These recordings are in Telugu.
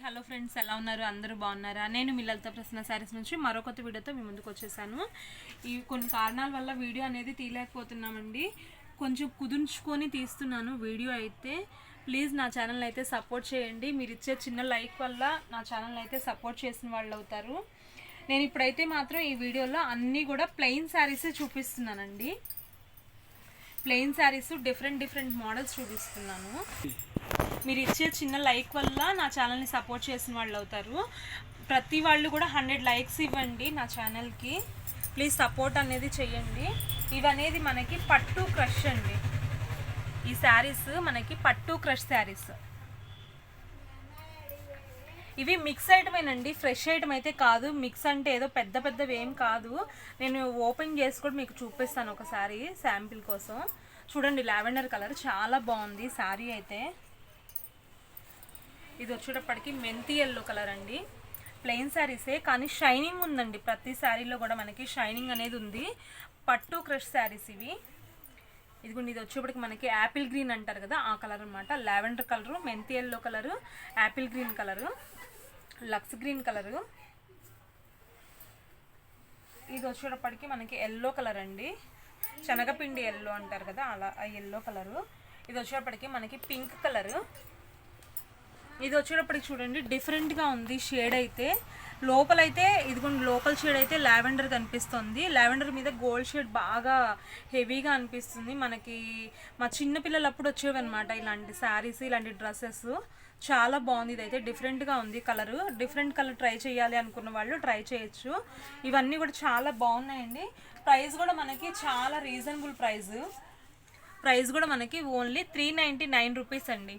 హలో ఫ్రెండ్స్, ఎలా ఉన్నారు? అందరూ బాగున్నారా? నేను మీ లలిత ప్రసన్న శారీస్ నుంచి మరో కొత్త వీడియోతో మీ ముందుకు వచ్చేసాను. ఈ కొన్ని కారణాల వల్ల వీడియో అనేది తీయలేకపోతున్నామండి. కొంచెం కుదుర్చుకొని తీస్తున్నాను వీడియో అయితే. ప్లీజ్ నా ఛానల్ అయితే సపోర్ట్ చేయండి. మీరు ఇచ్చే చిన్న లైక్ వల్ల నా ఛానల్ అయితే సపోర్ట్ చేసిన వాళ్ళు అవుతారు. నేను ఇప్పుడైతే మాత్రం ఈ వీడియోలో అన్నీ కూడా ప్లెయిన్ శారీస్ చూపిస్తున్నానండి. ప్లెయిన్ శారీస్ డిఫరెంట్ మోడల్స్ చూపిస్తున్నాను. మీరు ఇచ్చే చిన్న లైక్ వల్ల నా ఛానల్ని సపోర్ట్ చేసిన వాళ్ళు అవుతారు. ప్రతి వాళ్ళు కూడా 100 లైక్స్ ఇవ్వండి నా ఛానల్కి. ప్లీజ్ సపోర్ట్ అనేది చెయ్యండి. ఇవనేది మనకి పట్టు క్రష్ అండి. ఈ శారీస్ మనకి పట్టు క్రష్ శారీస్. ఇవి మిక్స్ ఐటమేనండి, ఫ్రెష్ ఐటమ్ అయితే కాదు. మిక్స్ అంటే ఏదో పెద్దవి ఏం కాదు. నేను ఓపెన్ చేసి కూడా మీకు చూపిస్తాను ఒకసారి శాంపిల్ కోసం. చూడండి, లావెండర్ కలర్ చాలా బాగుంది శారీ అయితే. ఇది వచ్చేటప్పటికి మెంతి ఎల్లో కలర్ అండి. ప్లెయిన్ శారీసే కానీ షైనింగ్ ఉందండి. ప్రతి శారీలో కూడా మనకి షైనింగ్ అనేది ఉంది. పట్టు క్రష్ శారీస్ ఇవి. ఇదిగోండి, ఇది వచ్చేప్పటికి మనకి యాపిల్ గ్రీన్ అంటారు కదా, ఆ కలర్ అనమాట. లావెండర్ కలరు, మెంతి yellow colour, apple green colour, లక్స్ గ్రీన్ కలరు. ఇది వచ్చేటప్పటికి మనకి ఎల్లో కలర్ అండి. శనగపిండి ఎల్లో అంటారు కదా, అలా ఆ ఎల్లో కలరు. ఇది వచ్చేటప్పటికి మనకి పింక్ కలరు. ఇది వచ్చేటప్పటికి చూడండి, డిఫరెంట్గా ఉంది షేడ్ అయితే. లోపలైతే ఇదిగోండి, లోపల షేడ్ అయితే లావెండర్ కనిపిస్తుంది. లావెండర్ మీద గోల్డ్ షేడ్ బాగా హెవీగా అనిపిస్తుంది. మనకి మా చిన్నపిల్లలు అప్పుడు వచ్చేవి అనమాట ఇలాంటి శారీస్, ఇలాంటి డ్రెస్సెస్. చాలా బాగుంది. ఇదైతే డిఫరెంట్గా ఉంది కలరు. డిఫరెంట్ కలర్ ట్రై చేయాలి అనుకున్న వాళ్ళు ట్రై చేయొచ్చు. ఇవన్నీ కూడా చాలా బాగున్నాయండి. ప్రైస్ కూడా మనకి చాలా రీజనబుల్ ప్రైస్ కూడా మనకి ఓన్లీ 399 రూపీస్ అండి.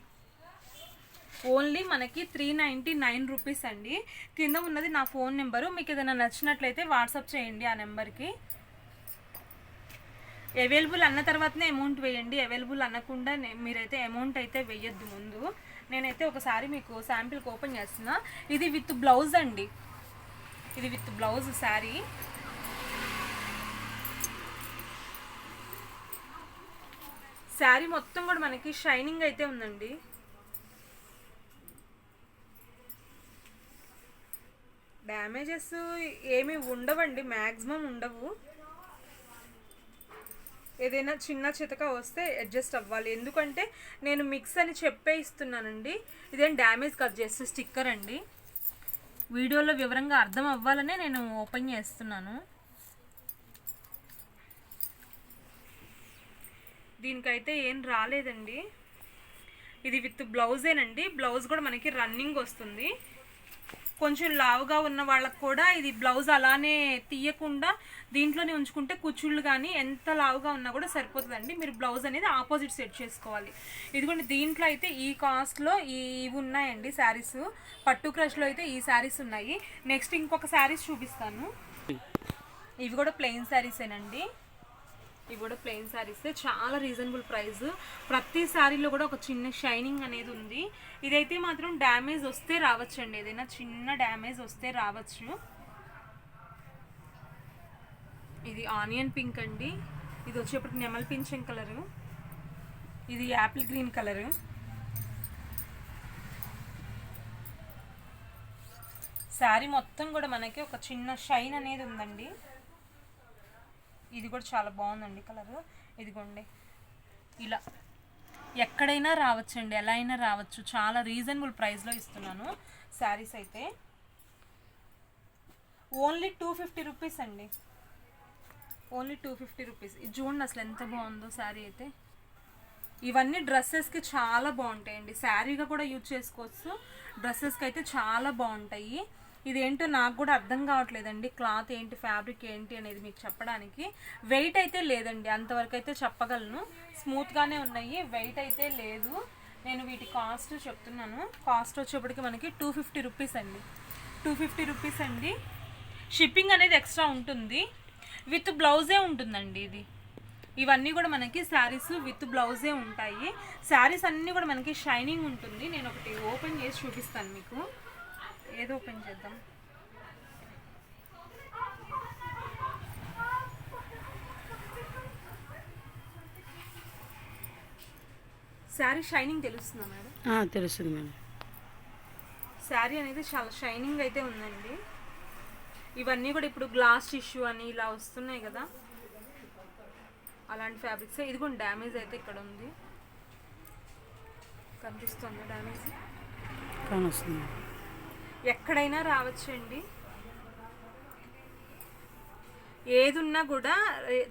ఓన్లీ మనకి 399 రూపీస్ అండి. కింద ఉన్నది నా ఫోన్ నెంబరు. మీకు ఏదైనా నచ్చినట్లయితే వాట్సాప్ చేయండి ఆ నెంబర్కి. అవైలబుల్ అన్న తర్వాతనే అమౌంట్ వేయండి. అవైలబుల్ అనకుండా మీరైతే అమౌంట్ అయితే వేయొద్దు ముందు. నేనైతే ఒకసారి మీకు శాంపిల్కి ఓపెన్ చేస్తున్నా. ఇది విత్ బ్లౌజ్ అండి. ఇది విత్ బ్లౌజ్ శారీ. శారీ మొత్తం కూడా మనకి షైనింగ్ అయితే ఉందండి. డ్యామేజెస్ ఏమీ ఉండవండి, మ్యాక్సిమం ఉండవు. ఏదైనా చిన్న చితక వస్తే అడ్జస్ట్ అవ్వాలి. ఎందుకంటే నేను మిక్స్ అని చెప్పే ఇస్తున్నానండి. ఇదేం డ్యామేజ్ కాదు, జస్ట్ స్టిక్కర్ అండి. వీడియోలో వివరంగా అర్థం అవ్వాలనే నేను ఓపెన్ చేస్తున్నాను. దీనికైతే ఏం రాలేదండి. ఇది విత్ బ్లౌజేనండి. బ్లౌజ్ కూడా మనకి రన్నింగ్ వస్తుంది. కొంచెం లావుగా ఉన్న వాళ్ళకు కూడా ఇది బ్లౌజ్ అలానే తీయకుండా దీంట్లోనే ఉంచుకుంటే కుచ్చుళ్ళు కానీ ఎంత లావుగా ఉన్నా కూడా సరిపోతుందండి. మీరు బ్లౌజ్ అనేది ఆపోజిట్ సెట్ చేసుకోవాలి. ఇదిగోండి, దీంట్లో అయితే ఈ కాస్ట్లో ఇవి ఉన్నాయండి శారీస్. పట్టు క్రష్లో అయితే ఈ శారీస్ ఉన్నాయి. నెక్స్ట్ ఇంకొక శారీస్ చూపిస్తాను. ఇవి కూడా ప్లెయిన్ శారీసేనండి. ఇవి కూడా ప్లెయిన్ శారీసే. చాలా రీజనబుల్ ప్రైస్. ప్రతి శారీలో కూడా ఒక చిన్న షైనింగ్ అనేది ఉంది. ఇదైతే మాత్రం డ్యామేజ్ వస్తే రావచ్చండి. ఏదైనా చిన్న డ్యామేజ్ వస్తే రావచ్చు. ఇది ఆనియన్ పింక్ అండి. ఇది వచ్చేప్పటికి నెమల్ పింఛన్ కలరు. ఇది యాపిల్ గ్రీన్ కలరు. శారీ మొత్తం కూడా మనకి ఒక చిన్న షైన్ అనేది ఉందండి. ఇది కూడా చాలా బాగుందండి కలరు. ఇదిగోండి, ఇలా ఎక్కడైనా రావచ్చండి, ఎలా అయినా రావచ్చు. చాలా రీజనబుల్ ప్రైస్లో ఇస్తున్నాను శారీస్ అయితే. ఓన్లీ 250 రూపీస్ అండి. Only 250 rupees. ఇది చూడండి అసలు ఎంత బాగుందో శారీ అయితే. ఇవన్నీ డ్రెస్సెస్కి చాలా బాగుంటాయండి. శారీగా కూడా యూజ్ చేసుకోవచ్చు. డ్రెస్సెస్కి అయితే చాలా బాగుంటాయి. ఇదేంటో నాకు కూడా అర్థం కావట్లేదండి. క్లాత్ ఏంటి, ఫ్యాబ్రిక్ ఏంటి అనేది మీకు చెప్పడానికి. వెయిట్ అయితే లేదండి, అంతవరకు అయితే చెప్పగలను. స్మూత్గానే ఉన్నాయి, వెయిట్ అయితే లేదు. నేను వీటి కాస్ట్ చెప్తున్నాను. కాస్ట్ వచ్చేప్పటికి మనకి 250 రూపీస్ అండి. 250 రూపీస్ అండి. షిప్పింగ్ అనేది ఎక్స్ట్రా ఉంటుంది. విత్ బ్లౌజే ఉంటుందండి ఇది. ఇవన్నీ కూడా మనకి శారీస్ విత్ బ్లౌజే ఉంటాయి. శారీస్ అన్నీ కూడా మనకి షైనింగ్ ఉంటుంది. నేను ఒకటి ఓపెన్ చేసి చూపిస్తాను మీకు. ఏదో ఓపెన్ చేద్దాం. శారీ షైనింగ్ తెలుస్తుందా మేడం? తెలుస్తుంది మేడం. శారీ అనేది చాలా షైనింగ్ అయితే ఉందండి. ఇవన్నీ కూడా ఇప్పుడు గ్లాస్ టిష్యూ అని ఇలా వస్తున్నాయి కదా, అలాంటి ఫ్యాబ్రిక్స్. ఇది కూడా డ్యామేజ్ అయితే ఇక్కడ ఉంది, కనిపిస్తుంది డ్యామేజ్. ఎక్కడైనా రావచ్చండి, ఏది ఉన్నా కూడా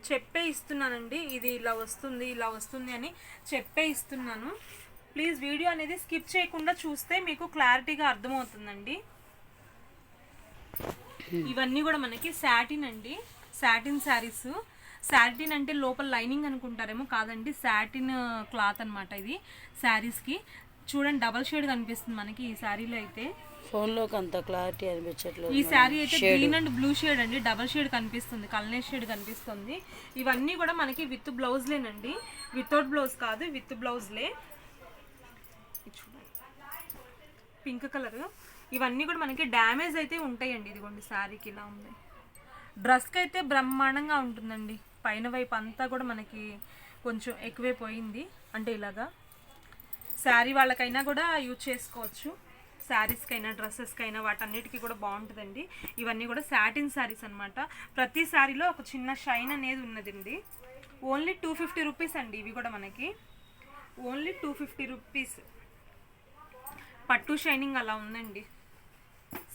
చెప్పే ఇస్తున్నానండి. ఇది ఇలా వస్తుంది ఇలా వస్తుంది అని చెప్పే ఇస్తున్నాను. ప్లీజ్ వీడియో అనేది స్కిప్ చేయకుండా చూస్తే మీకు క్లారిటీగా అర్థమవుతుందండి. ఇవన్నీ కూడా మనకి సాటిన్ అండి, సాటిన్ శారీస్. సాటిన్ అంటే లోపల లైనింగ్ అనుకుంటారేమో, కాదండి, సాటిన్ క్లాత్ అనమాట ఇది శారీస్కి. చూడండి డబల్ షేడ్ కనిపిస్తుంది మనకి ఈ శారీలో అయితే. ఫోన్లోకి అంత క్లారిటీ అనిపించట్లేదు. ఈ శారీ అయితే గ్రీన్ అండ్ బ్లూ షేడ్ అండి, డబల్ షేడ్ కనిపిస్తుంది, కల్నేష్ షేడ్ కనిపిస్తుంది. ఇవన్నీ కూడా మనకి విత్ బ్లౌజ్లేనండి, వితౌట్ బ్లౌజ్ కాదు, విత్ బ్లౌజ్లే. చూడండి పింక్ కలర్. ఇవన్నీ కూడా మనకి డ్యామేజ్ అయితే ఉంటాయండి. ఇదిగోండి శారీకి ఇలా ఉంది. డ్రెస్కి అయితే బ్రహ్మాండంగా ఉంటుందండి. పైన వైపు అంతా కూడా మనకి కొంచెం ఎక్కువే పోయింది, అంటే ఇలాగా శారీ వాళ్ళకైనా కూడా యూజ్ చేసుకోవచ్చు, శారీస్కైనా డ్రెస్సెస్కైనా వాటన్నిటికీ కూడా బాగుంటుందండి. ఇవన్నీ కూడా సాటిన్ శారీస్ అనమాట. ప్రతి శారీలో ఒక చిన్న షైన్ అనేది ఉన్నదండి. ఓన్లీ 250 రూపీస్ అండి. ఇవి కూడా మనకి ఓన్లీ 250 రూపీస్. పట్టు షైనింగ్ అలా ఉందండి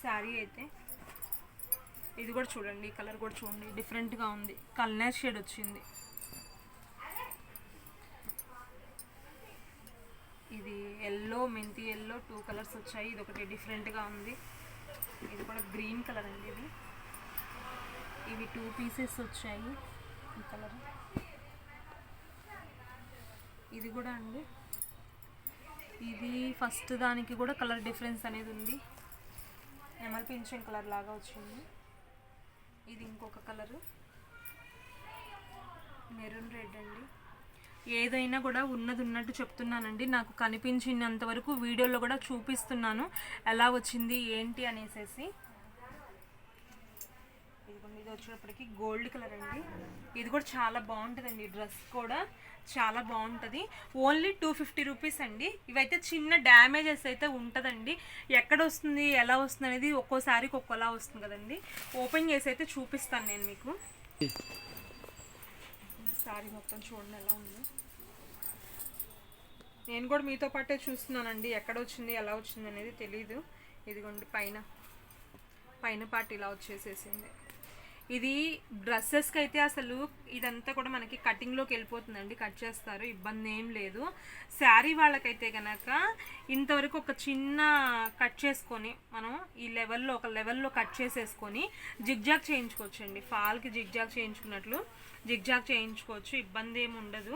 శారీ అయితే. ఇది కూడా చూడండి, ఈ కలర్ కూడా చూడండి డిఫరెంట్గా ఉంది, కల్నేర్ షేడ్ వచ్చింది. ఇది ఎల్లో, మెంతి ఎల్లో, 2 కలర్స్ వచ్చాయి. ఇది ఒకటి డిఫరెంట్గా ఉంది. ఇది కూడా గ్రీన్ కలర్ అండి. ఇవి 2 పీసెస్ వచ్చాయి ఈ కలర్. ఇది కూడా అండి, ఇది ఫస్ట్ దానికి కూడా కలర్ డిఫరెన్స్ అనేది ఉంది, నెమల్ పింఛన్ కలర్ లాగా వచ్చింది. ఇది ఇంకొక కలరు మెరూన్ రెడ్ అండి. ఏదైనా కూడా ఉన్నది ఉన్నట్టు చెప్తున్నానండి, నాకు కనిపించినంత వరకు వీడియోలో కూడా చూపిస్తున్నాను ఎలా వచ్చింది ఏంటి అనేసి. ఇది వచ్చేటప్పటికి గోల్డ్ కలర్ అండి. ఇది కూడా చాలా బాగుంటుందండి, డ్రెస్ కూడా చాలా బాగుంటుంది. ఓన్లీ 250 రూపీస్ అండి. ఇవైతే చిన్న డ్యామేజెస్ అయితే ఉంటుందండి. ఎక్కడ వస్తుంది ఎలా వస్తుంది అనేది ఒక్కోసారికి ఒక్కోలా వస్తుంది కదండి. ఓపెన్ చేసి అయితే చూపిస్తాను నేను మీకు. సారీ మొత్తం చూడండి ఎలా ఉంది. నేను కూడా మీతో పాటే చూస్తున్నానండి, ఎక్కడ వచ్చింది ఎలా వచ్చింది అనేది తెలీదు. ఇదిగోండి పైన పార్ట్ ఇలా వచ్చేసేసింది. ఇది డ్రెస్సెస్కి అయితే అసలు ఇదంతా కూడా మనకి కటింగ్లోకి వెళ్ళిపోతుందండి, కట్ చేస్తారు, ఇబ్బంది ఏం లేదు. శారీ వాళ్ళకైతే కనుక ఇంతవరకు ఒక చిన్న కట్ చేసుకొని మనం ఈ లెవెల్లో ఒక లెవెల్లో కట్ చేసేసుకొని జిగ్జాగ్ చేయించుకోవచ్చండి. ఫాల్కి జిగ్జాగ్ చేయించుకున్నట్లు జిగ్జాగ్ చేయించుకోవచ్చు, ఇబ్బంది ఏమి ఉండదు.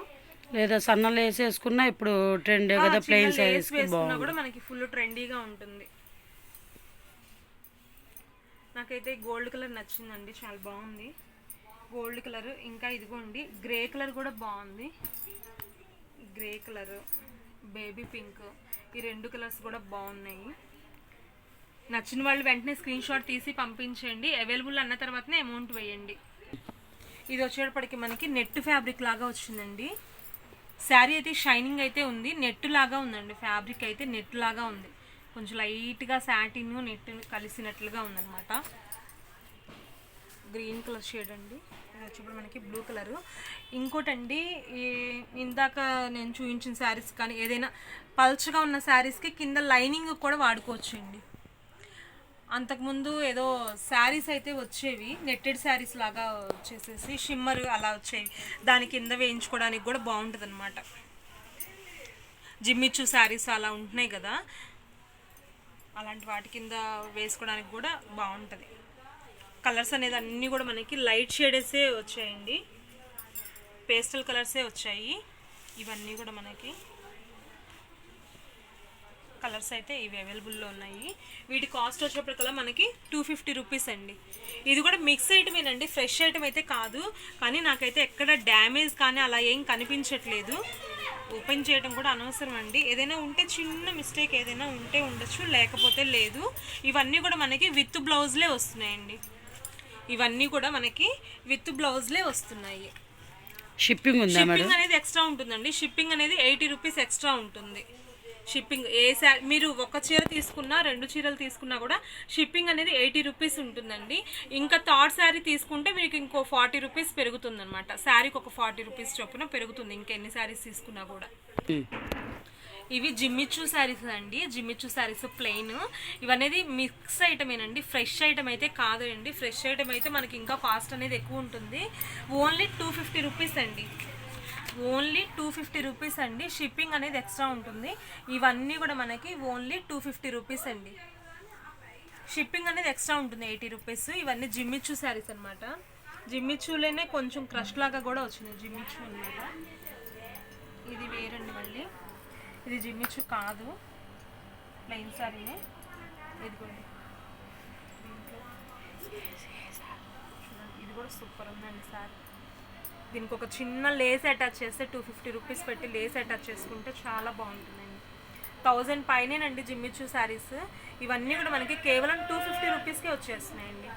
లేదా సన్నలు వేసేసుకున్నా ఇప్పుడు ట్రెండ్ కదా, ప్లెయిన్ శారీస్ వేసుకున్నా కూడా మనకి ఫుల్ ట్రెండీగా ఉంటుంది. నాకైతే గోల్డ్ కలర్ నచ్చిందండి, చాలా బాగుంది గోల్డ్ కలర్. ఇంకా ఇదిగోండి గ్రే కలర్ కూడా బాగుంది, గ్రే కలర్, బేబీ పింక్, ఈ 2 కలర్స్ కూడా బాగున్నాయి. నచ్చిన వాళ్ళు వెంటనే స్క్రీన్ షాట్ తీసి పంపించండి. అవైలబుల్ అన్న తర్వాతనే అమౌంట్ వేయండి. ఇది వచ్చేటప్పటికి మనకి నెట్ ఫ్యాబ్రిక్ లాగా వచ్చిందండి. శారీ అయితే షైనింగ్ అయితే ఉంది, నెట్ లాగా ఉందండి. ఫ్యాబ్రిక్ అయితే నెట్ లాగా ఉంది, కొంచెం లైట్గా సాటిన్ నెట్ కలిసినట్లుగా ఉందన్నమాట. గ్రీన్ కలర్ షేడ్ అండి. ఇది వచ్చేప్పుడు మనకి బ్లూ కలరు. ఇంకోటండి, ఇందాక నేను చూపించిన శారీస్ కానీ ఏదైనా పల్చగా ఉన్న శారీస్కి కింద లైనింగ్ కూడా వాడుకోవచ్చు అండి. అంతకుముందు ఏదో శారీస్ అయితే వచ్చేవి, నెట్టెడ్ శారీస్ లాగా వచ్చేసేసి షిమ్మర్ అలా వచ్చేవి, దాని కింద వేయించుకోవడానికి కూడా బాగుంటుంది అనమాట. జిమ్మిచ్చు శారీస్ అలా ఉంటున్నాయి కదా, అలాంటి వాటి కింద వేసుకోవడానికి కూడా బాగుంటుంది. కలర్స్ అనేది అన్నీ కూడా మనకి లైట్ షేడెసే వచ్చాయండి, పేస్టల్ కలర్సే వచ్చాయి. ఇవన్నీ కూడా మనకి కలర్స్ అయితే ఇవి అవైలబుల్లో ఉన్నాయి. వీటి కాస్ట్ వచ్చేప్పటికల్లా మనకి 250 రూపీస్ అండి. ఇది కూడా మిక్స్ ఐటమేనండి, ఫ్రెష్ ఐటమ్ అయితే కాదు. కానీ నాకైతే ఎక్కడ డ్యామేజ్ కానీ అలా ఏం కనిపించట్లేదు. ఓపెన్ చేయడం కూడా అనవసరం అండి. ఏదైనా ఉంటే చిన్న మిస్టేక్ ఏదైనా ఉంటే ఉండొచ్చు, లేకపోతే లేదు. ఇవన్నీ కూడా మనకి విత్ బ్లౌజ్లే వస్తున్నాయండి. ఇవన్నీ కూడా మనకి విత్ బ్లౌజ్లే వస్తున్నాయి. షిప్పింగ్ ఉందా మేడం? షిప్పింగ్ అనేది ఎక్స్ట్రా ఉంటుందండి. షిప్పింగ్ అనేది 80 రూపీస్ ఎక్స్ట్రా ఉంటుంది. షిప్పింగ్ మీరు ఒక చీర తీసుకున్నా 2 చీరలు తీసుకున్నా కూడా షిప్పింగ్ అనేది 80 రూపీస్ ఉంటుందండి. ఇంకా థర్డ్ శారీ తీసుకుంటే మీకు ఇంకో 40 రూపీస్ పెరుగుతుంది అనమాట. శారీకి ఒక 40 రూపీస్ చొప్పున పెరుగుతుంది ఇంకా ఎన్ని శారీస్ తీసుకున్నా కూడా. ఇవి జిమ్మిచూ శారీస్ అండి. Jimmy Choo saris plain. ఇవనేది మిక్స్ ఐటమేనండి, ఫ్రెష్ ఐటమ్ అయితే కాదండి. ఫ్రెష్ ఐటమ్ అయితే మనకి ఇంకా కాస్ట్ అనేది ఎక్కువ ఉంటుంది. ఓన్లీ 250 రూపీస్ అండి. ఓన్లీ 250 రూపీస్ అండి. షిప్పింగ్ అనేది ఎక్స్ట్రా ఉంటుంది. ఇవన్నీ కూడా మనకి ఓన్లీ 250 రూపీస్ అండి. షిప్పింగ్ అనేది ఎక్స్ట్రా ఉంటుంది 80 రూపీస్. ఇవన్నీ జిమ్మిచూ శారీస్ అనమాట. జిమ్మిచూలోనే కొంచెం క్రష్ లాగా కూడా వచ్చినాయి జిమ్మిచూ అనమాట. ఇది వేరండి. మళ్ళీ ఇది జిమ్మిచూ కాదు, ప్లెయిన్ శారీనే. ఇదిగోండి, ఇది కూడా సూపర్ ఉందండి శారీ. దీనికి ఒక చిన్న లేస్ అటాచ్ చేస్తే 250 రూపీస్ పెట్టి లేస్ అటాచ్ చేసుకుంటే చాలా బాగుంటుందండి. 1000 పైనేనండి జిమ్మిచూ శారీస్. ఇవన్నీ కూడా మనకి కేవలం 250 రూపీస్కే వచ్చేస్తున్నాయండి.